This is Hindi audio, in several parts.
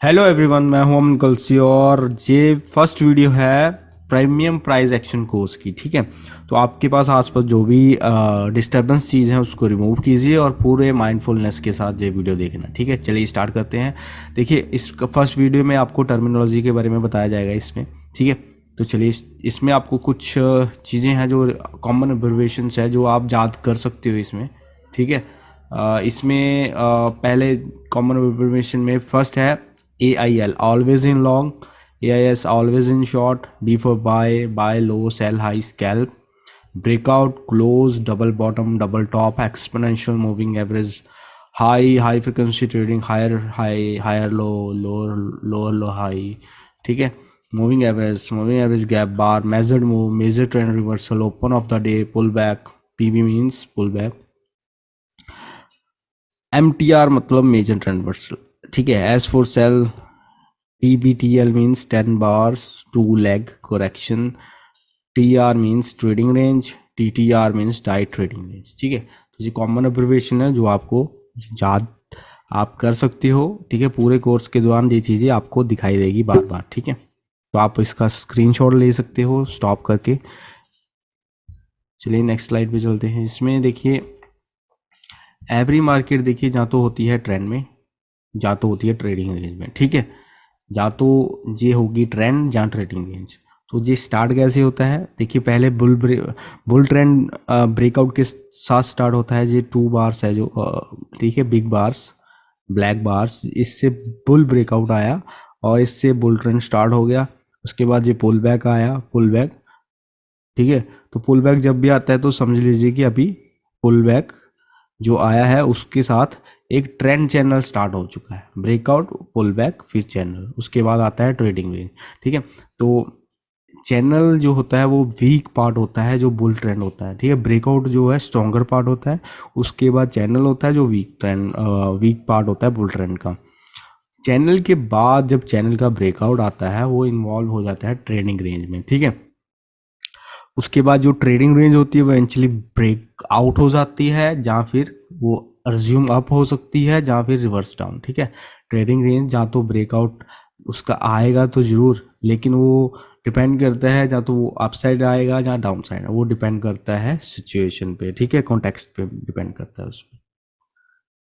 हेलो एवरीवन, मैं हूं अमन कलसी और ये फर्स्ट वीडियो है प्रीमियम प्राइस एक्शन कोर्स की। ठीक है, तो आपके पास आसपास जो भी डिस्टरबेंस चीज़ है उसको रिमूव कीजिए और पूरे माइंडफुलनेस के साथ ये वीडियो देखना। ठीक है, चलिए स्टार्ट करते हैं। देखिए, इस फर्स्ट वीडियो में आपको टर्मिनोलॉजी के बारे में बताया जाएगा इसमें। ठीक है, तो चलिए इसमें आपको कुछ चीज़ें हैं जो कॉमन एब्रिविएशंस है जो आप याद कर सकते हो इसमें। ठीक है, इसमें पहले कॉमन एब्रिविएशन में फर्स्ट है AIL, always in long. AIS, always in short. B for buy low, sell high, scalp. Breakout, close, double bottom, double top, exponential moving average, high frequency trading, higher low, lower low high. ठीक है, moving average gap bar, measured move, major trend reversal, open of the day, pullback. PB means pullback. MTR मतलब मेजर ट्रेंड रिवर्सल। ठीक है, as for sale, TBTL means 10 bars 2 leg correction. TR means trading range. TTR means tight trading range. ठीक है, तो ये कॉमन अब्रिविएशन है जो आपको याद आप कर सकते हो। ठीक है, पूरे कोर्स के दौरान ये चीज़ें आपको दिखाई देगी बार बार। ठीक है, तो आप इसका स्क्रीनशॉट ले सकते हो स्टॉप करके। चलिए नेक्स्ट स्लाइड पे चलते हैं। इसमें देखिए, एवरी मार्केट देखिए जहाँ तो होती है ट्रेंड में, जहाँ तो होती है ट्रेडिंग रेंज में। ठीक है, जहाँ तो ये होगी ट्रेंड, जहाँ ट्रेडिंग रेंज। तो ये स्टार्ट कैसे होता है? देखिए, पहले बुल ट्रेंड ब्रेकआउट के साथ स्टार्ट होता है। ये 2 बार्स है जो ठीक है, बिग बार्स, ब्लैक बार्स, इससे बुल ब्रेकआउट आया और इससे बुल ट्रेंड स्टार्ट हो गया। उसके बाद ये पुल बैक आया, पुल बैक। ठीक है, तो पुल बैक जब भी आता है तो समझ लीजिए कि अभी पुल बैक जो आया है उसके साथ एक ट्रेंड चैनल स्टार्ट हो चुका है। ब्रेकआउट, पुल बैक, फिर चैनल, उसके बाद आता है ट्रेडिंग रेंज। ठीक है, तो चैनल जो होता है वो वीक पार्ट होता है जो बुल ट्रेंड होता है। ठीक है, ब्रेकआउट जो है स्ट्रॉन्गर पार्ट होता है, उसके बाद चैनल होता है जो वीक पार्ट होता है बुल ट्रेंड का। चैनल के बाद जब चैनल का ब्रेकआउट आता है वो इन्वॉल्व हो जाता है ट्रेडिंग रेंज में। ठीक है, उसके बाद जो ट्रेडिंग रेंज होती है वो एक्चुअली ब्रेक आउट हो जाती है, जहाँ फिर वो रिज्यूम अप हो सकती है, जहाँ फिर रिवर्स डाउन। ठीक है, ट्रेडिंग रेंज जहाँ तो ब्रेकआउट उसका आएगा तो ज़रूर, लेकिन वो डिपेंड करता है जहाँ तो वो अप साइड आएगा, जहाँ डाउन साइड, वो डिपेंड करता है सिचुएशन पे। ठीक है, कॉन्टेक्स्ट पे डिपेंड करता है उसमें।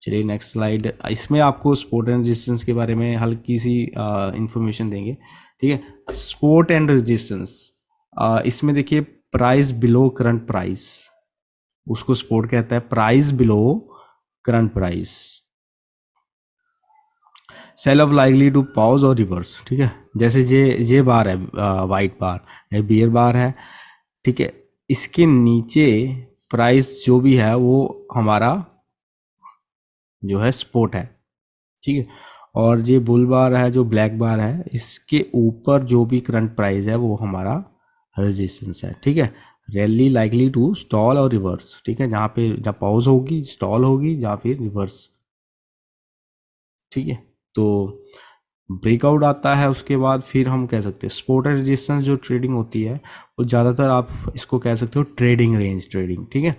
चलिए नेक्स्ट स्लाइड। इसमें आपको सपोर्ट एंड रेजिस्टेंस के बारे में हल्की सी इंफॉर्मेशन देंगे। ठीक है, सपोर्ट एंड रेजिस्टेंस, इसमें देखिए प्राइस बिलो करंट प्राइस, उसको सपोर्ट कहता है। Price below current price, sell off likely to pause और रिवर्स। ठीक है, जैसे ये बार है, वाइट बार है, बियर बार है। ठीक है, इसके नीचे प्राइस जो भी है वो हमारा जो है सपोर्ट है। ठीक है, और ये बुल बार है जो ब्लैक बार है, इसके ऊपर जो भी करंट प्राइस है वो हमारा रेजिस्टेंस है। ठीक है, रैली लाइकली टू स्टॉल और रिवर्स। ठीक है, जहाँ पे जहाँ पॉज होगी स्टॉल होगी, जहाँ फिर रिवर्स। ठीक है, तो ब्रेकआउट आता है उसके बाद फिर हम कह सकते हैं सपोर्ट एंड रेजिस्टेंस जो ट्रेडिंग होती है वो ज़्यादातर आप इसको कह सकते हो ट्रेडिंग रेंज ट्रेडिंग। ठीक है,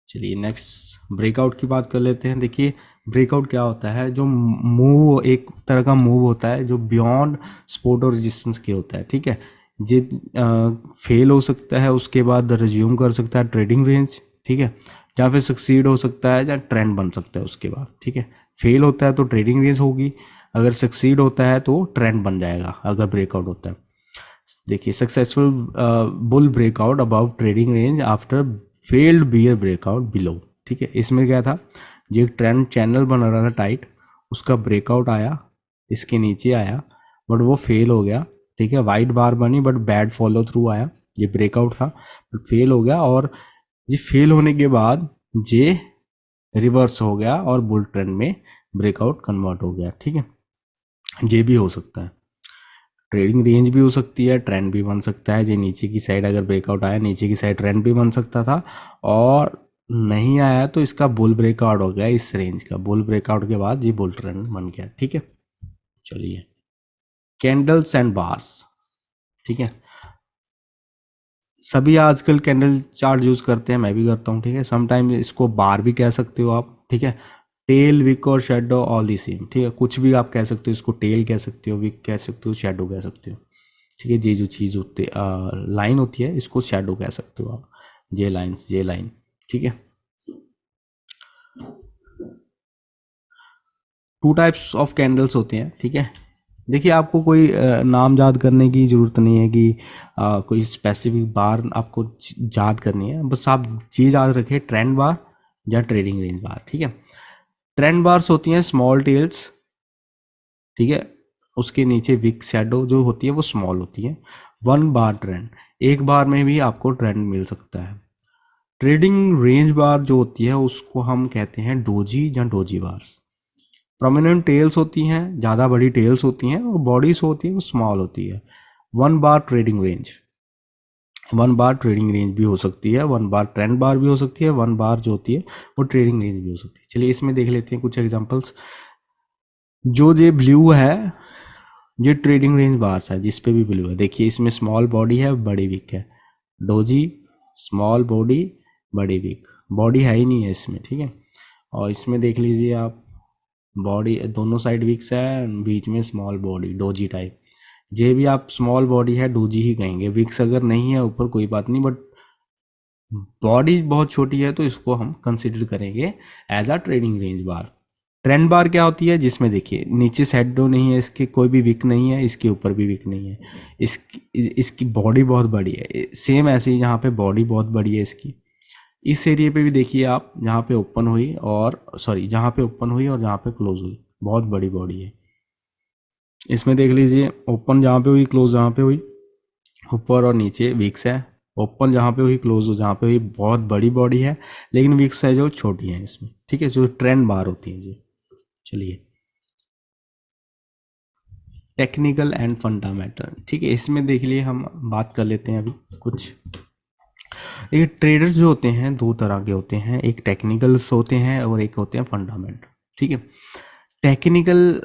चलिए नेक्स्ट ब्रेकआउट की बात कर लेते हैं। देखिए, ब्रेकआउट क्या होता है? जो मूव, एक तरह का मूव होता है जो बियॉन्ड सपोर्ट और रेजिस्टेंस के होता है। ठीक है, ये फेल हो सकता है, उसके बाद रिज्यूम कर सकता है ट्रेडिंग रेंज। ठीक है, या फिर सक्सीड हो सकता है या ट्रेंड बन सकता है उसके बाद। ठीक है, फेल होता है तो ट्रेडिंग रेंज होगी, अगर सक्सीड होता है तो ट्रेंड बन जाएगा अगर ब्रेकआउट होता है। देखिए, successful bull breakout about trading range after failed bear breakout below. ठीक है, इसमें क्या था, जो एक ट्रेंड चैनल बन रहा था टाइट, उसका ब्रेकआउट आया, इसके नीचे आया, बट वो फेल हो गया। ठीक है, वाइट बार बनी बट बैड फॉलो थ्रू आया। ये ब्रेकआउट था बट फेल हो गया, और ये फेल होने के बाद ये रिवर्स हो गया और बुल ट्रेंड में ब्रेकआउट कन्वर्ट हो गया। ठीक है, ये भी हो सकता है, ट्रेडिंग रेंज भी हो सकती है, ट्रेंड भी बन सकता है। ये नीचे की साइड अगर ब्रेकआउट आया, नीचे की साइड ट्रेंड भी बन सकता था, और नहीं आया तो इसका बुल ब्रेकआउट हो गया। इस रेंज का बुल ब्रेकआउट के बाद ये बुल ट्रेंड बन गया। ठीक है, चलिए कैंडल्स एंड बार्स। ठीक है, सभी आजकल कैंडल चार्ट यूज़ करते हैं, मैं भी करता हूँ। ठीक है, समटाइम इसको बार भी कह सकते हो आप। ठीक है, टेल, विक और शेडो ऑल दी सेम, ठीक है। कुछ भी आप कह सकते हो, इसको टेल कह सकते हो, विक कह सकते हो, शेडो कह सकते हो, ठीक है। ये जो चीज़ होती है लाइन होती है, इसको शेडो कह सकते हो आप, जे लाइन्स, जे लाइन, ठीक है। टू टाइप्स ऑफ कैंडल्स होते हैं, ठीक है। देखिए आपको कोई नाम याद करने की ज़रूरत नहीं है कि कोई स्पेसिफिक बार आपको याद करनी है, बस आप चीज़ याद रखें, ट्रेंड बार या ट्रेडिंग रेंज बार, ठीक है। ट्रेंड बार्स होती हैं स्मॉल टेल्स, ठीक है। उसके नीचे विक शैडो जो होती है वो स्मॉल होती है। वन बार ट्रेंड, एक बार में भी आपको ट्रेंड मिल सकता है। ट्रेडिंग रेंज बार जो होती है उसको हम कहते हैं डोजी या डोजी बार्स। प्रोमिनेंट टेल्स होती हैं, ज़्यादा बड़ी टेल्स होती हैं, और बॉडीज होती है वो स्मॉल होती है। One bar trading range, one bar trading range भी हो सकती है, वन बार ट्रेंड बार भी हो सकती है, वन बार जो होती है वो ट्रेडिंग रेंज भी हो सकती है। चलिए इसमें देख लेते हैं कुछ एग्जांपल्स। जो ये ब्लू है ये ट्रेडिंग रेंज बार्स है, जिस पे भी ब्लू है, देखिए इसमें स्मॉल बॉडी है, बड़ी विक है। डोजी, स्मॉल बॉडी, बड़ी विक, बॉडी है ही नहीं है इसमें, ठीक है। और इसमें देख लीजिए आप, बॉडी दोनों साइड विक्स है, बीच में स्मॉल बॉडी, डोजी टाइप। ये भी आप स्मॉल बॉडी है, डोजी ही कहेंगे। विक्स अगर नहीं है ऊपर कोई बात नहीं, बट बॉडी बहुत छोटी है तो इसको हम कंसिडर करेंगे as a trading range bar. Trend bar क्या होती है, जिसमें देखिए नीचे शैडो नहीं है, इसके कोई भी विक नहीं है, इसके ऊपर भी विक नहीं है, इसकी बॉडी बहुत बड़ी है। सेम ऐसे ही जहाँ पे बॉडी बहुत बड़ी है इसकी, इस एरिया पे भी देखिए आप, जहाँ पे ओपन हुई और सॉरी जहाँ पे ओपन हुई और जहाँ पे क्लोज हुई, बहुत बड़ी बॉडी है। इसमें देख लीजिए, ओपन जहाँ पे हुई, क्लोज जहाँ पे हुई, ऊपर और नीचे विक्स है। ओपन जहाँ पे हुई, क्लोज जहाँ पे हुई, बहुत बड़ी बॉडी है, लेकिन विक्स है जो छोटी है इसमें, ठीक है। जो ट्रेंड बार होती है जी। चलिए टेक्निकल एंड फंडामेंटल, ठीक है। इसमें देख लिए हम बात कर लेते हैं अभी कुछ। ये ट्रेडर्स जो होते हैं दो तरह के होते हैं, एक टेक्निकल्स होते हैं और एक होते हैं फंडामेंटल, ठीक है। टेक्निकल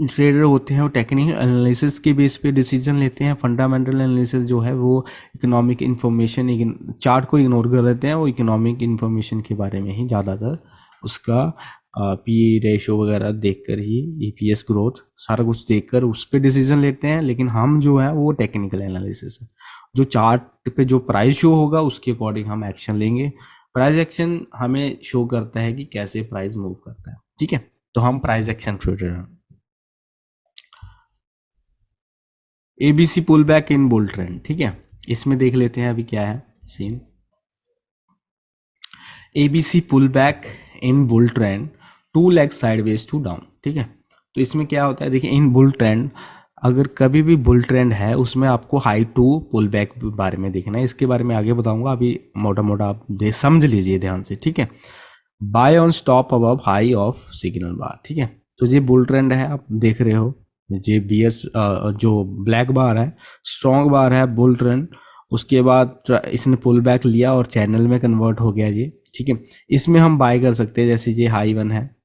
ट्रेडर होते हैं वो टेक्निकल एनालिसिस के बेस पे डिसीजन लेते हैं। फंडामेंटल एनालिसिस जो है वो इकोनॉमिक इन्फॉर्मेशन, चार्ट को इग्नोर कर देते हैं, वो इकोनॉमिक इन्फॉर्मेशन के बारे में ही ज़्यादातर उसका पी रेशो वगैरह देखकर ही, ईपीएस ग्रोथ सारा कुछ देखकर उस पर डिसीजन लेते हैं। लेकिन हम जो है वो टेक्निकल एनालिसिस है, जो चार्ट पे जो प्राइस शो होगा उसके अकॉर्डिंग हम एक्शन लेंगे। प्राइस एक्शन हमें शो करता है कि कैसे प्राइस मूव करता है, ठीक है। तो हम प्राइस एक्शन ट्रेडर हैं। ABC pull back in bull trend, ठीक है। इसमें देख लेते हैं अभी क्या है scene. ABC pull back in bull trend, two leg sideways to down, ठीक है। तो इसमें क्या होता है, देखिए इन बुल ट्रेंड, अगर कभी भी बुल ट्रेंड है उसमें आपको हाई टू पुल बैक बारे में देखना है। इसके बारे में आगे बताऊंगा, अभी मोटा मोटा आप समझ लीजिए ध्यान से, ठीक है। Buy on stop above high of signal bar, ठीक है। तो ये बुल ट्रेंड है, आप देख रहे हो, ये बियर्स जो ब्लैक बार है स्ट्रॉन्ग बार है, बुल ट्रेंड। उसके बाद इसने पुल बैक लिया और चैनल में कन्वर्ट हो गया ये, ठीक है। इसमें हम बाय कर सकते हैं, जैसे ये हाई वन है,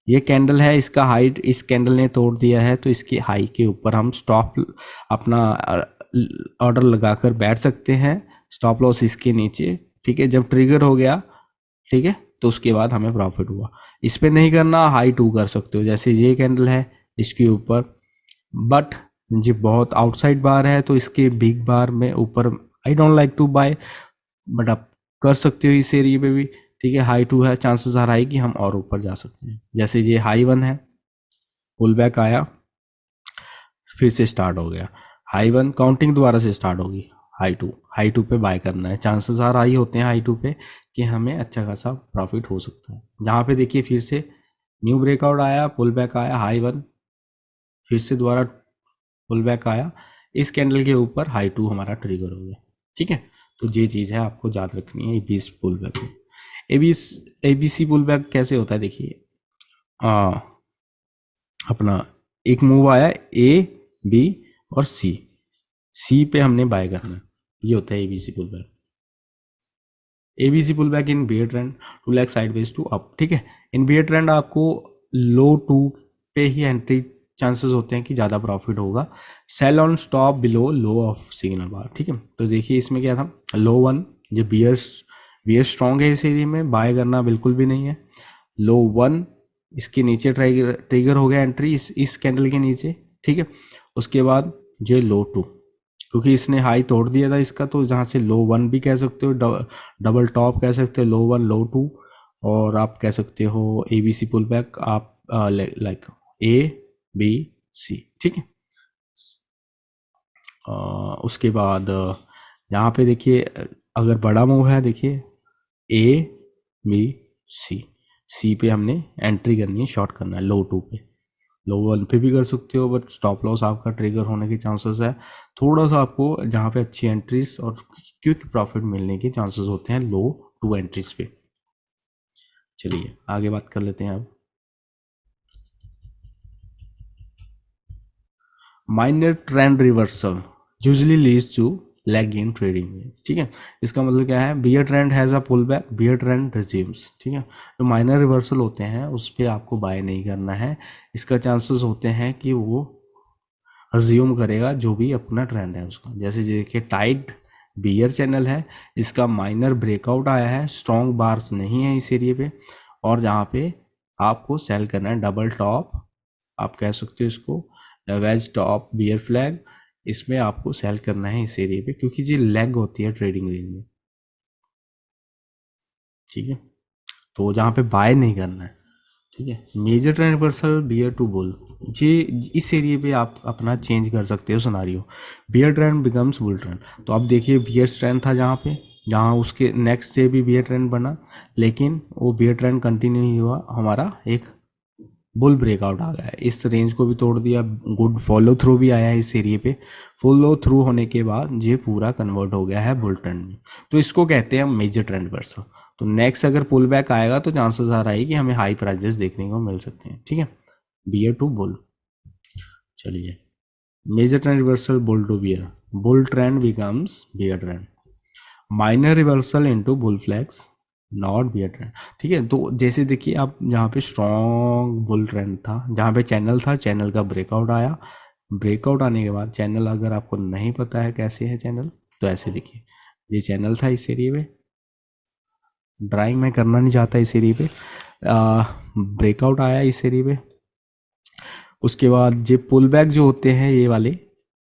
ये कैंडल है, इसका हाइट इस कैंडल ने तोड़ दिया है, तो इसकी हाई के ऊपर हम स्टॉप अपना ऑर्डर लगाकर बैठ सकते हैं, स्टॉप लॉस इसके नीचे, ठीक है। जब ट्रिगर हो गया, ठीक है, तो उसके बाद हमें प्रॉफिट हुआ। इस पर नहीं करना, हाई टू कर सकते हो, जैसे ये कैंडल है इसके ऊपर, बट ये बहुत आउटसाइड बार है तो इसके बिग बार में ऊपर I don't like to buy, but आप कर सकते हो इस एरिया पे भी, ठीक है। हाई टू है, चांसेस आ रहा है कि हम और ऊपर जा सकते हैं। जैसे ये हाई वन है, पुल बैक आया, फिर से स्टार्ट हो गया, हाई वन काउंटिंग दोबारा से स्टार्ट होगी, हाई टू पे बाय करना है। चांसेस आ रहा ही होते हैं हाई टू पे कि हमें अच्छा खासा प्रॉफिट हो सकता है। जहाँ पे देखिए फिर से न्यू ब्रेकआउट आया, पुल बैक आया, हाई वन, फिर से दोबारा पुल बैक आया, इस कैंडल के ऊपर हाई टू हमारा ट्रिगर हो गया, ठीक है। तो ये चीज़ है आपको याद रखनी है एबीसी पुल बैक में। एबीसी पुल बैक कैसे होता है, देखिए अपना एक मूव आया ए बी और सी पे हमने बाय करना है, ये होता है ABC pull back. ABC pull back in bear trend, two leg sideways to up, ठीक है। इन बियर ट्रेंड आपको लो टू पे ही एंट्री चांसेस होते हैं कि ज़्यादा प्रॉफिट होगा। Sell on stop below low of signal bar, ठीक है। तो देखिए इसमें क्या था, लो वन, जो बियर स्ट्रॉन्ग है इस एरिया में, बाय करना बिल्कुल भी नहीं है। लो 1 इसके नीचे ट्रिगर हो गया एंट्री इस कैंडल के नीचे, ठीक है। उसके बाद ये लो 2, क्योंकि इसने हाई तोड़ दिया था इसका, तो जहाँ से लो 1 भी कह सकते हो, डबल टॉप कह सकते हो, लो 1 लो 2, और आप कह सकते हो ABC पुल बैक, आप लाइक ABC, ठीक है। उसके बाद यहाँ पे देखिए अगर बड़ा मूव है, देखिए ABC, सी पे हमने एंट्री करनी है, शॉर्ट करना है लो 2 पे, लो 1 पे भी कर सकते हो, बट स्टॉप लॉस आपका ट्रिगर होने के चांसेस है थोड़ा सा, आपको जहाँ पे अच्छी एंट्रीज और क्विक प्रॉफिट मिलने के चांसेस होते हैं लो 2 एंट्रीज पे। चलिए आगे बात कर लेते हैं अब। Minor trend reversal usually leads to lag in trading, ठीक है। इसका मतलब क्या है, bear trend has a pull back, bear trend resumes, ठीक है। जो माइनर रिवर्सल होते हैं उस पर आपको बाय नहीं करना है, इसका चांसेस होते हैं कि वो रिज्यूम करेगा जो भी अपना ट्रेंड है उसका। जैसे देखिए टाइड बियर चैनल है, इसका माइनर ब्रेकआउट आया है, स्ट्रॉन्ग बार्स नहीं है इस एरिए पे, और जहाँ पे आपको सेल करना है डबल टॉप, आप कह सकते हो इसको वेज टॉप बियर फ्लैग, इसमें आपको सेल करना है इस एरिए पे, क्योंकि ये लेग होती है ट्रेडिंग रेंज में, ठीक है। तो जहाँ पे बाय नहीं करना है, ठीक है। Major trend reversal bear to bull, जी इस एरिए पे आप अपना चेंज कर सकते हो scenario, bear trend becomes bull trend. तो अब देखिए बियर ट्रेंड था जहाँ पे, जहाँ उसके नेक्स्ट से भी बियर ट्रेंड बना, लेकिन वो बियर ट्रेंड कंटिन्यू नहीं हुआ, हमारा एक बुल ब्रेकआउट आ गया है, इस रेंज को भी तोड़ दिया, गुड फॉलो थ्रू भी आया है इस एरिए पे, फॉलो थ्रू होने के बाद ये पूरा कन्वर्ट हो गया है बुल ट्रेंड में, तो इसको कहते हैं मेजर ट्रेंड रिवर्सल। तो नेक्स्ट अगर पुल बैक आएगा तो चांसेस आ रहा है कि हमें हाई प्राइजेस देखने को मिल सकते हैं, ठीक है। बियर टू बुल, चलिए major trend reversal bull to bear, bull trend becomes bear trend, minor reversal into bull flags not bear trend, ठीक है। तो जैसे देखिए आप जहाँ पे स्ट्रॉन्ग बुल ट्रेंड था, जहाँ पे चैनल था, चैनल का ब्रेकआउट आया, ब्रेकआउट आने के बाद चैनल अगर आपको नहीं पता है कैसे है चैनल, तो ऐसे देखिए ये चैनल था इस एरिए पे, ड्राइंग मैं करना नहीं चाहता इस एरिए पे, ब्रेकआउट आया इस एरिए पे, उसके बाद ये पुल बैक जो होते हैं ये वाले,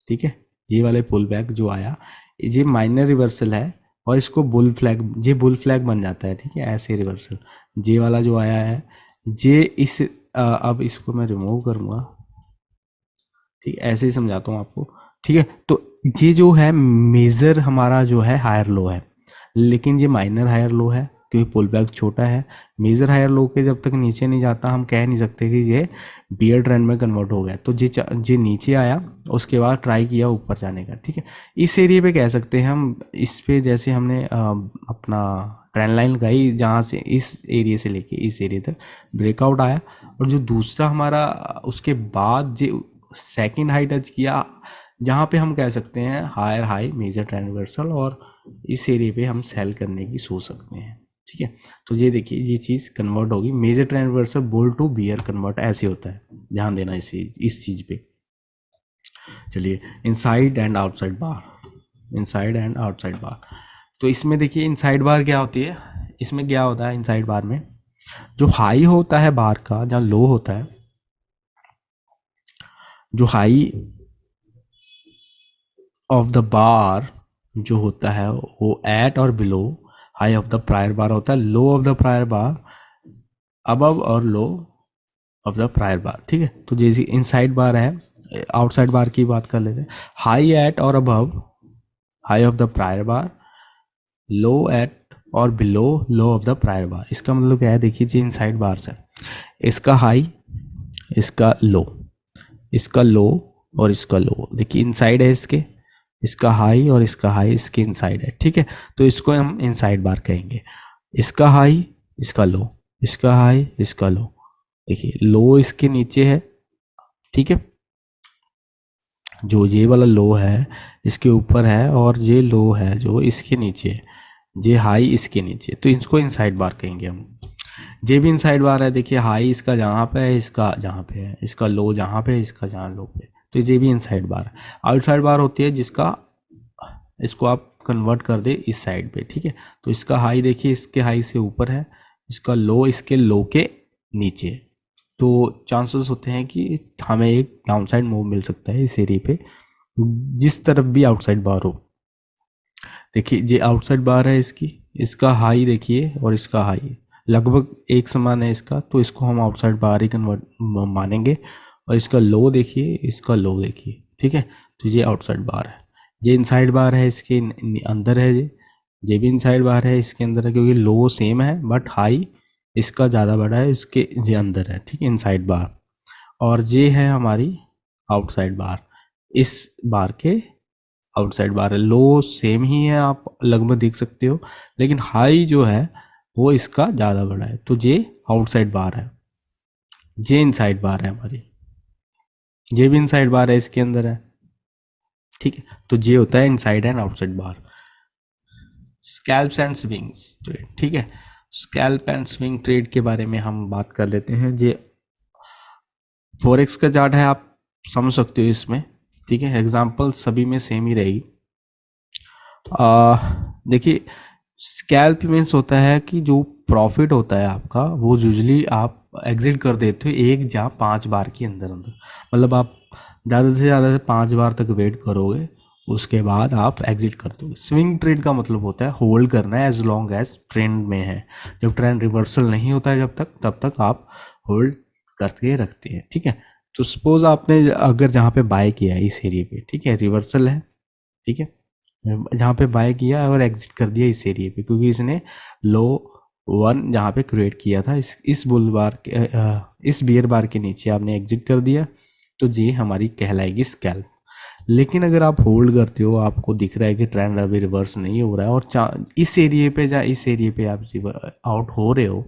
ठीक है, ये वाले पुल बैक जो आया ये माइनर रिवर्सल है, और इसको बुल फ्लैग, ये बुल फ्लैग बन जाता है, ठीक है, ऐसे रिवर्सल जे वाला जो आया है जे इस अब इसको मैं रिमूव करूँगा, ठीक है, ऐसे ही समझाता हूँ आपको, ठीक है। तो ये जो है मेजर हमारा जो है हायर लो है, लेकिन ये माइनर हायर लो है, क्योंकि पुल बैक छोटा है, मेजर हायर लो के जब तक नीचे नहीं जाता हम कह नहीं सकते कि ये बियर ट्रेंड में कन्वर्ट हो गया। तो ये नीचे आया, उसके बाद ट्राई किया ऊपर जाने का, ठीक है, इस एरिया पे कह सकते हैं हम, इस पे जैसे हमने अपना ट्रेंड लाइन लगाई, जहाँ से इस एरिया से लेके इस एरिया तक ब्रेकआउट आया, और जो दूसरा हमारा उसके बाद जो सेकंड हाई टच किया, जहाँ पे हम कह सकते हैं higher high major trend reversal, और इस एरिया पे हम सेल करने की सोच सकते हैं, ठीक है। तो ये देखिए ये चीज़ कन्वर्ट होगी, major trend reversal bull to bear convert ऐसे होता है, ध्यान देना इस चीज़ पे। चलिए inside and outside bar, inside and outside bar, तो इसमें देखिए इनसाइड बार क्या होती है, इसमें क्या होता है इनसाइड बार में, जो हाई होता है बार का, जहाँ लो होता है, जो हाई ऑफ द बार जो होता है वो at or below high of the prior bar होता है, low of the prior bar above or low of the prior bar, ठीक है। तो जैसे इनसाइड बार है, आउटसाइड बार की बात कर लेते हैं, high at or above high of the prior bar, low at or below low of the prior bar. इसका मतलब क्या है, देखिए जी इनसाइड बार्स है, इसका हाई, इसका लो, इसका लो और इसका लो, देखिए इनसाइड है इसके, इसका हाई और इसका हाई इसके इनसाइड है, ठीक है। तो इसको हम इनसाइड बार कहेंगे, इसका हाई इसका लो, इसका हाई इसका लो, देखिए लो इसके नीचे है, ठीक है, जो ये वाला लो है इसके ऊपर है, और ये लो है जो इसके नीचे है, ये हाई इसके नीचे, तो इसको इनसाइड बार कहेंगे हम। ये भी इनसाइड बार है, देखिए हाई इसका जहाँ पे है, इसका जहाँ पे है, इसका लो जहाँ पे है, इसका जहाँ लो पे, तो ये भी इनसाइड बार है। आउटसाइड बार होती है जिसका, इसको आप कन्वर्ट कर दे इस साइड पे, ठीक है। तो इसका हाई देखिए इसके हाई से ऊपर है, इसका लो इसके लो के नीचे है, तो चांसेस होते हैं कि हमें एक डाउनसाइड मूव मिल सकता है इस एरिया पे, जिस तरफ भी आउटसाइड बार हो। देखिए ये आउटसाइड बार है इसकी, इसका हाई देखिए और इसका हाई लगभग एक समान है इसका, तो इसको हम आउटसाइड बार ही कन्वर्ट मानेंगे। और इसका लो देखिए, इसका लो देखिए, ठीक है, तो ये आउटसाइड बार है। ये इनसाइड बार है इसके अंदर है, ये भी इनसाइड बार है इसके अंदर है, क्योंकि लो सेम है बट हाई इसका ज़्यादा बड़ा है, इसके ये अंदर है, ठीक है, इनसाइड बार। और ये है हमारी आउटसाइड बार, इस बार के आउटसाइड बार है। लो सेम ही है, आप लगभग देख सकते हो, लेकिन हाई जो है वो इसका ज़्यादा बड़ा है, तो ये आउटसाइड बार है। ये इनसाइड बार है हमारी, ये भी इनसाइड बार है इसके अंदर है, ठीक है, तो ये होता है inside and outside bar. Scalps and swings trade, ठीक है, स्कैल्प एंड स्विंग ट्रेड के बारे में हम बात कर लेते हैं। ये फॉरेक्स का चार्ट है, आप समझ सकते हो इसमें, ठीक है, एग्जाम्पल सभी में सेम ही रहेगी। देखिए स्कैल्प मीन्स होता है कि जो प्रॉफिट होता है आपका वो यूजली आप एग्जिट कर देते हो 1 या 5 बार के अंदर अंदर, मतलब आप ज़्यादा से ज़्यादा से 5 बार तक वेट करोगे, उसके बाद आप एग्जिट कर दोगे। स्विंग ट्रेड का मतलब होता है होल्ड करना है एज लॉन्ग एज ट्रेंड में है, जब ट्रेंड रिवर्सल नहीं होता है जब तक, तब तक आप होल्ड करके रखते हैं, ठीक है। तो सपोज आपने अगर जहाँ पे बाय किया है इस एरिया पे, ठीक है, रिवर्सल है, ठीक है, जहाँ पे बाय किया और एग्जिट कर दिया इस एरिया पे, क्योंकि इसने लो 1 जहाँ पे क्रिएट किया था, इस बुल बार के इस बियर बार के नीचे आपने एग्जिट कर दिया, तो ये हमारी कहलाएगी स्कैल्प। लेकिन अगर आप होल्ड करते हो, आपको दिख रहा है कि ट्रेंड अभी रिवर्स नहीं हो रहा है और इस एरिया पे या इस एरिया पे आप आउट हो रहे हो,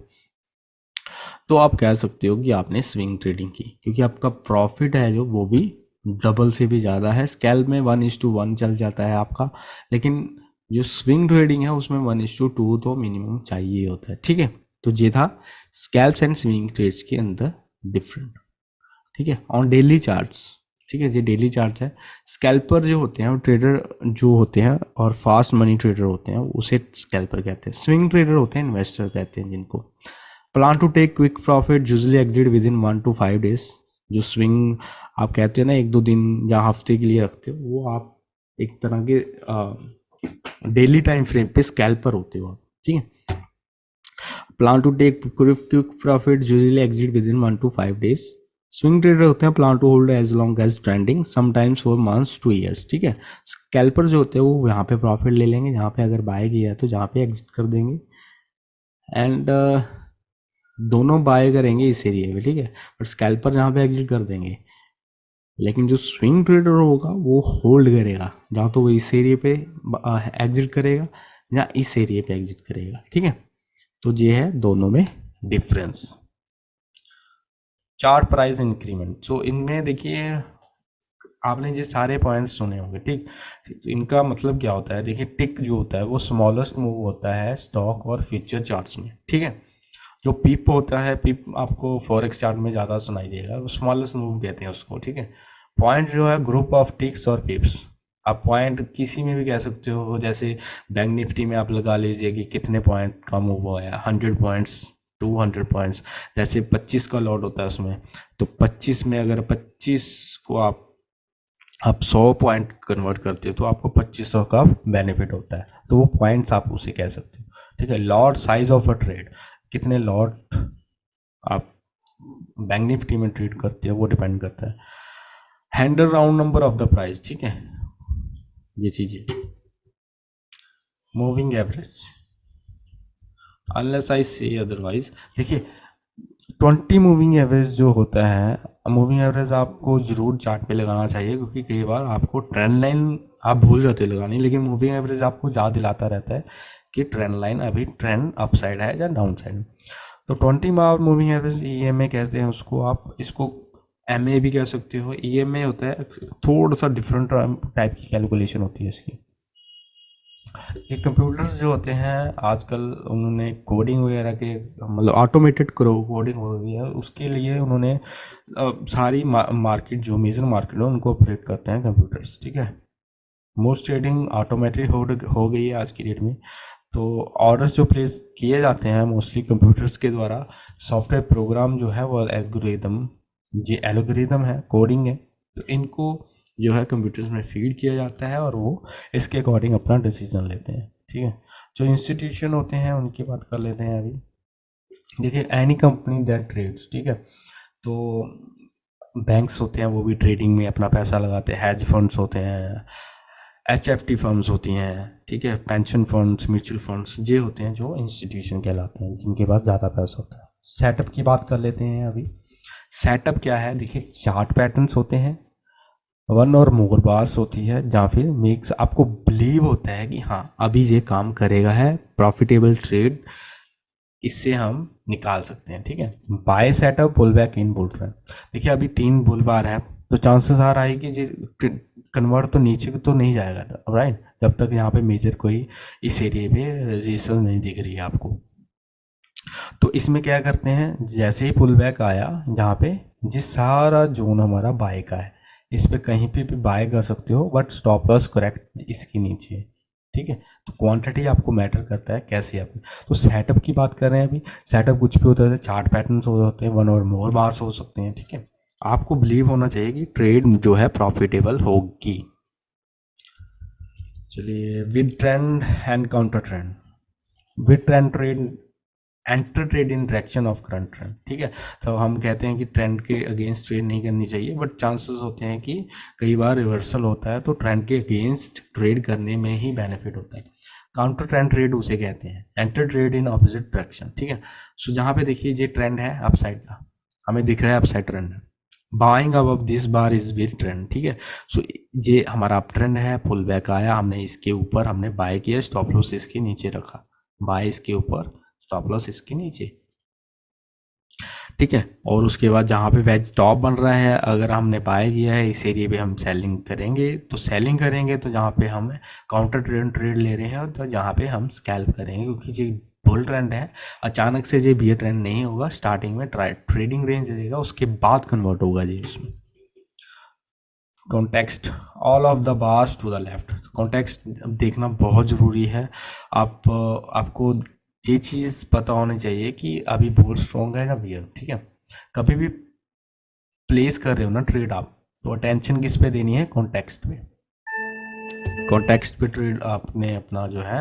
तो आप कह सकते हो कि आपने स्विंग ट्रेडिंग की, क्योंकि आपका प्रॉफिट है जो वो भी डबल से भी ज़्यादा है। स्कैल्प में 1:1 चल जाता है आपका, लेकिन जो स्विंग ट्रेडिंग है उसमें 1:2 तो मिनिमम चाहिए होता है, ठीक है। तो ये था स्कैल्प्स एंड स्विंग ट्रेड्स के अंदर डिफरेंट, ठीक है। ऑन डेली चार्ट्स, ठीक है, ये डेली चार्ट्स है। स्कैल्पर जो होते हैं वो ट्रेडर जो होते हैं और फास्ट मनी ट्रेडर होते हैं, उसे स्कैल्पर कहते हैं। स्विंग ट्रेडर होते हैं इन्वेस्टर कहते हैं जिनको। Plan to take quick profit usually exit within 1 to 5 days। जो स्विंग आप कहते हैं ना 1-2 दिन या हफ्ते के लिए रखते हो, वो आप एक तरह के डेली टाइम फ्रेम पे स्कैल्पर होते हो, ठीक है। Plan to take quick profit usually exit within 1 to 5 days। Swing trader होते हैं plan to hold as long as trending, sometimes for months to years, ठीक है। स्कैल्पर जो होते हैं वो यहाँ पे प्रॉफिट ले लेंगे, जहाँ पे अगर बाय किया है तो जहाँ पे एग्जिट कर देंगे, एंड दोनों बाय करेंगे इस एरिया में, ठीक है, बट स्कैल्पर जहाँ पे एग्जिट कर देंगे। लेकिन जो स्विंग ट्रेडर होगा वो होल्ड करेगा, जहाँ तो वो इस एरिया पे एग्जिट करेगा या इस एरिया पे एग्जिट करेगा, ठीक है। तो ये है दोनों में डिफरेंस। चार्ट प्राइस इंक्रीमेंट, सो इनमें देखिए आपने ये सारे पॉइंट्स सुने होंगे, ठीक। इनका मतलब क्या होता है, देखिए टिक जो होता है वो स्मॉलेस्ट मूव होता है स्टॉक और फ्यूचर चार्ट्स में, ठीक है। जो पिप होता है, पिप आपको फॉरेक्स चार्ट में ज़्यादा सुनाई देगा, वो स्मॉलेस्ट मूव कहते हैं उसको, ठीक है। पॉइंट जो है ग्रुप ऑफ टिक्स और पिप्स, आप पॉइंट किसी में भी कह सकते हो, जैसे बैंक निफ्टी में आप लगा लीजिए कि कितने पॉइंट का मूव हुआ है, 100 पॉइंट्स, 200 पॉइंट्स, जैसे 25 का लॉट होता है उसमें, तो 25 में अगर 25 को आप 100 पॉइंट कन्वर्ट करते हो तो आपको 2500 का बेनिफिट होता है, तो वो पॉइंट्स आप उसे कह सकते हो, ठीक है। Lot size of a trade, कितने लॉट आप बैंक निफ्टी में ट्रेड करते हो वो डिपेंड करता है। Handle round number of the price, ठीक है, ये चीज़ें। मूविंग एवरेज, अनलेस आई से अदरवाइज, देखिए 20 मूविंग एवरेज जो होता है, मूविंग एवरेज आपको ज़रूर चार्ट पे लगाना चाहिए, क्योंकि कई बार आपको ट्रेंड लाइन आप भूल जाते हो लगानी, लेकिन मूविंग एवरेज आपको याद दिलाता रहता है कि ट्रेंड लाइन अभी ट्रेंड अप साइड है या डाउन साइड। तो 20 बार मूविंग एवरेज EMA कहते हैं उसको, आप इसको MA भी कह सकते हो। EMA होता है थोड़ा सा डिफरेंट टाइप की कैलकुलेशन होती है इसकी। ये कंप्यूटर्स जो होते हैं आजकल उन्होंने कोडिंग वगैरह के, मतलब ऑटोमेटेड कोडिंग हो गई है, उसके लिए उन्होंने सारी मार्केट जो मेजर मार्केट है उनको ऑपरेट करते हैं कंप्यूटर्स, ठीक है। मोस्ट ट्रेडिंग ऑटोमेटेड हो गई है आज की डेट में। तो ऑर्डर्स जो प्लेस किए जाते हैं मोस्टली कंप्यूटर्स के द्वारा, सॉफ्टवेयर प्रोग्राम जो है वो एल्गोरिदम, ये एल्गोरिदम है, कोडिंग है, तो इनको जो है कंप्यूटर्स में फीड किया जाता है और वो इसके अकॉर्डिंग अपना डिसीजन लेते हैं। ठीक है, जो इंस्टीट्यूशन होते हैं उनकी बात कर लेते हैं अभी। देखिए, एनी कंपनी दैट ट्रेड्स, ठीक है, तो बैंक्स होते हैं वो भी ट्रेडिंग में अपना पैसा लगाते हैं, हैज फंड्स होते हैं, HFT फर्म्स होती हैं, ठीक है, पेंशन फंड्स, म्यूचुअल फंड्स, ये होते हैं जो इंस्टीट्यूशन कहलाते हैं जिनके पास ज़्यादा पैसा होता है। सेटअप की बात कर लेते हैं अभी। सेटअप क्या है, देखिए, चार्ट पैटर्न्स होते हैं, वन और मोर बार्स होती है, जहाँ फिर मेक्स आपको बिलीव होता है कि हाँ अभी ये काम करेगा है, प्रॉफिटेबल ट्रेड इससे हम निकाल सकते हैं। ठीक है, buy setup, pull back in, bull run. देखिए, अभी 3 बुल बार है तो चांसेस आ रहा है कि ये कन्वर्ट तो नीचे तो नहीं जाएगा, राइट, जब तक यहाँ पे मेजर कोई इस एरिया पे रेजिस्टेंस नहीं दिख रही है आपको। तो इसमें क्या करते हैं, जैसे ही पुल बैक आया, जहाँ पे जिस सारा जोन हमारा बाय का है, इस पे कहीं पे भी बाय कर सकते हो, बट स्टॉप लॉस करेक्ट इसके नीचे है। ठीक है, तो क्वांटिटी आपको मैटर करता है कैसे आप। तो सेटअप की बात कर रहे हैं अभी। सेटअप कुछ भी होता है, चार्ट पैटर्न्स हो सकते हैं, वन और मोर बार्स हो सकते हैं। ठीक है, आपको बिलीव होना चाहिए कि ट्रेड जो है प्रॉफिटेबल होगी। चलिए, with trend and counter trend. With trend trade, enter trade in direction of current trend. ठीक है, तो हम कहते हैं कि ट्रेंड के अगेंस्ट ट्रेड नहीं करनी चाहिए, बट चांसेस होते हैं कि कई बार रिवर्सल होता है तो ट्रेंड के अगेंस्ट ट्रेड करने में ही बेनिफिट होता है। काउंटर ट्रेंड ट्रेड उसे कहते हैं, enter trade in opposite direction. ठीक है, सो जहाँ पे देखिए ये ट्रेंड है अपसाइड का, हमें दिख रहा है अपसाइड ट्रेंड है, बाइंग अब this bar is with trend. ठीक है, सो ये हमारा अप ट्रेंड है, पुल बैक आया, हमने इसके ऊपर हमने बाय किया, स्टॉप लॉस इसके नीचे रखा, बाय इसके ऊपर, स्टॉप लॉस इसके नीचे। ठीक है, और उसके बाद जहाँ पे वेज टॉप बन रहा है, अगर हमने बाय किया है इस एरिया पे हम सेलिंग करेंगे, तो सेलिंग करेंगे तो जहाँ पे हम काउंटर ट्रेड ले रहे हैं, तो जहाँ पे हम स्कैल्प करेंगे, क्योंकि ये बुल ट्रेंड है, अचानक से ये बियर ट्रेंड नहीं होगा, स्टार्टिंग में ट्रेडिंग रेंज रहेगा, उसके बाद कन्वर्ट होगा जी इसमें। Context, all of the bars to the left. Context देखना बहुत ज़रूरी है। आपको ये चीज़ पता होनी चाहिए कि अभी बुल स्ट्रॉन्ग है या बियर। ठीक है, कभी भी प्लेस कर रहे हो ना ट्रेड आप, तो अटेंशन किस पे देनी है, कॉन्टेक्स्ट पे। कॉन्टेक्स्ट पे ट्रेड आपने अपना जो है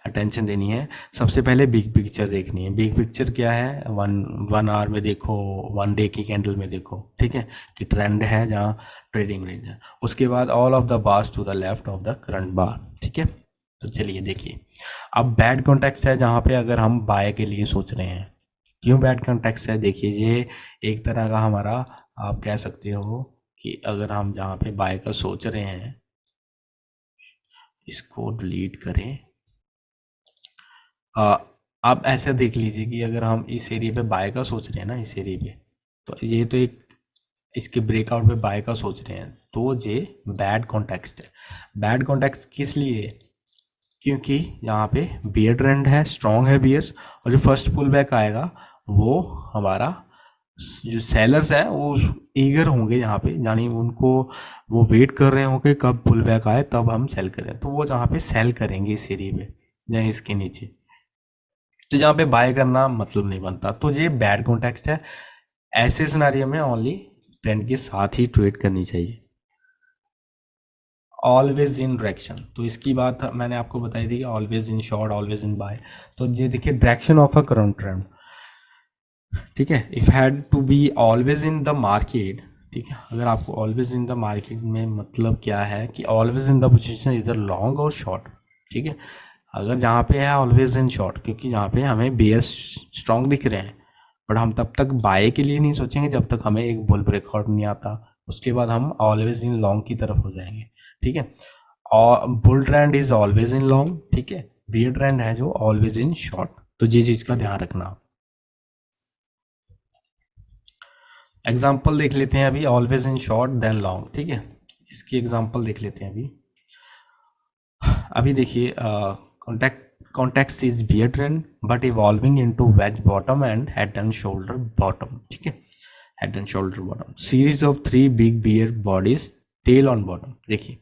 अटेंशन देनी है। सबसे पहले बिग पिक्चर देखनी है। बिग पिक्चर क्या है, वन आवर में देखो, वन डे की कैंडल में देखो। ठीक है, कि ट्रेंड है जहाँ ट्रेडिंग रेंज है। उसके बाद all of the bars to the left of the current bar. ठीक है, तो चलिए देखिए, अब बैड कॉन्टेक्स्ट है जहाँ पे अगर हम बाय के लिए सोच रहे हैं। क्यों बैड कॉन्टेक्स्ट है, देखिए ये एक तरह का हमारा, आप कह सकते हो कि अगर हम जहाँ पे बाय का सोच रहे हैं, इसको डिलीट करें, आप ऐसा देख लीजिए कि अगर हम इस एरिया पे बाय का सोच रहे हैं ना, इस एरिया पे, तो ये तो एक इसके ब्रेकआउट पे बाय का सोच रहे हैं, तो ये बैड कॉन्टेक्स्ट है। बैड कॉन्टेक्स्ट किस लिए, क्योंकि यहाँ पे बियर ट्रेंड है, स्ट्रॉन्ग है बियर्स, और जो फर्स्ट पुल बैक आएगा वो हमारा जो सेलर्स हैं वो ईगर होंगे यहाँ पे, यानी उनको वो वेट कर रहे होंगे कब पुल बैक आए तब हम सेल करें, तो वो जहाँ पे सेल करेंगे इस एरिया में या इसके नीचे, तो जहाँ पे बाय करना मतलब नहीं बनता। तो ये बैड कॉन्टेक्स्ट है। ऐसे सिनारियो में ओनली ट्रेंड के साथ ही ट्रेड करनी चाहिए। ऑलवेज इन डायरेक्शन, तो इसकी बात मैंने आपको बताई थी कि always in short, always in buy. तो ये देखिए direction of a current trend. ठीक है, if had to be always in the market. ठीक है, अगर आपको ऑलवेज इन द मार्केट में मतलब क्या है कि ऑलवेज इन द पोजीशन इधर लॉन्ग और शॉर्ट। ठीक है, अगर जहाँ पे है ऑलवेज इन शॉर्ट, क्योंकि जहाँ पे हमें बेयर्स स्ट्रॉन्ग दिख रहे हैं, बट हम तब तक बाय के लिए नहीं सोचेंगे जब तक हमें एक बुल ब्रेकआउट नहीं आता, उसके बाद हम ऑलवेज इन लॉन्ग की तरफ हो जाएंगे। ठीक है, और bull trend is always in long. ठीक है, बियर ट्रेंड है जो ऑलवेज इन शॉर्ट, तो ये चीज़ का ध्यान रखना। एग्जाम्पल देख लेते हैं अभी, always in short then long. ठीक है, इसकी एग्जाम्पल देख लेते हैं अभी। अभी देखिए, context is bear trend but evolving into wedge bottom and head and shoulder bottom. ठीक है, head and shoulder bottom, series of 3 big bear bodies, tail on bottom. देखिए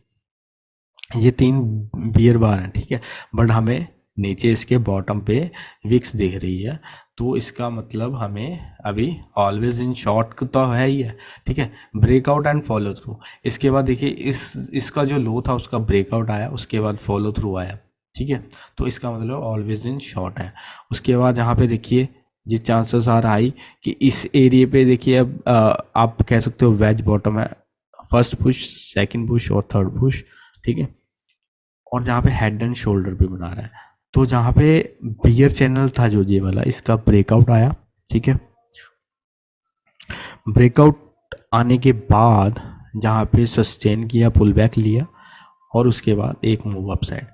ये 3 बियर बार हैं। ठीक है, बट हमें नीचे इसके बॉटम पे विक्स दिख रही है, तो इसका मतलब हमें अभी ऑलवेज इन शॉर्ट तो है ही है, ठीक है। ब्रेकआउट एंड फॉलो थ्रू, इसके बाद देखिए इसका जो लो था उसका ब्रेकआउट आया, उसके बाद फॉलो थ्रू आया, ठीक है। तो इसका मतलब ऑलवेज इन शॉर्ट है। उसके बाद यहाँ पे देखिए ये चांसेस आर हाई कि इस एरिया पे देखिए अब आप कह सकते हो वेज बॉटम है, फर्स्ट पुश, सेकंड पुश और थर्ड पुश, ठीक है। और जहाँ पे हेड एंड शोल्डर भी बना रहा है, तो जहाँ पे बियर चैनल था जो ये वाला, इसका ब्रेकआउट आया, ठीक है। ब्रेकआउट आने के बाद जहाँ पे सस्टेन किया, पुल बैक लिया और उसके बाद एक मूव अप साइड,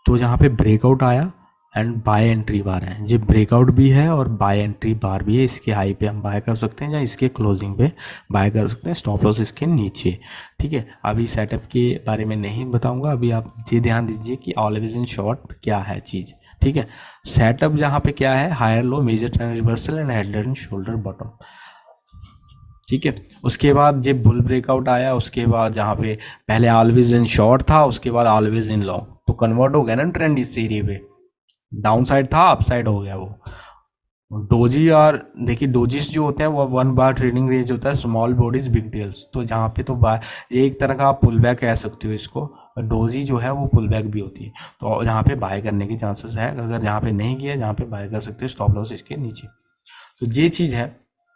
तो जहाँ पे ब्रेकआउट आया एंड बाय एंट्री बार है, ये ब्रेकआउट भी है और बाय एंट्री बार भी है। इसके हाई पे हम बाय कर सकते हैं या इसके क्लोजिंग पे बाय कर सकते हैं, स्टॉप लॉस इसके नीचे, ठीक है। अभी सेटअप के बारे में नहीं बताऊंगा, अभी आप ये ध्यान दीजिए कि ऑलवेज इन शॉर्ट क्या है चीज़, ठीक है। सेटअप जहाँ पे क्या है, higher low, major trend reversal and head and shoulder bottom, ठीक है। उसके बाद जब बुल ब्रेकआउट आया, उसके बाद जहाँ पे पहले ऑलवेज इन शॉर्ट था, उसके बाद ऑलवेज इन लॉन्ग, तो कन्वर्ट हो गया ना ट्रेंड इस एरिया पे, डाउन साइड था अप साइड हो गया वो। डोजी, और देखिए डोजीज जो होते हैं वो 1 बार ट्रेडिंग रेंज होता है, स्मॉल बॉडीज बिग टेल्स, तो जहाँ पे तो ये एक तरह का आप पुल बैक कह सकते हो इसको, डोजी जो है वो पुल बैक भी होती है, तो यहाँ पे बाय करने की चांसेस है। अगर जहाँ पे नहीं किया, जहाँ पे बाय कर सकते हो, स्टॉप लॉस इसके नीचे। तो ये चीज़ है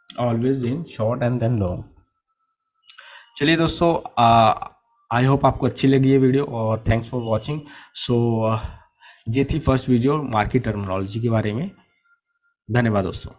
always in short and then long. चलिए दोस्तों, आई होप आपको अच्छी लगी ये वीडियो और थैंक्स फॉर वॉचिंग। सो ये थी फर्स्ट वीडियो मार्केट टर्मिनोलॉजी के बारे में। धन्यवाद दोस्तों।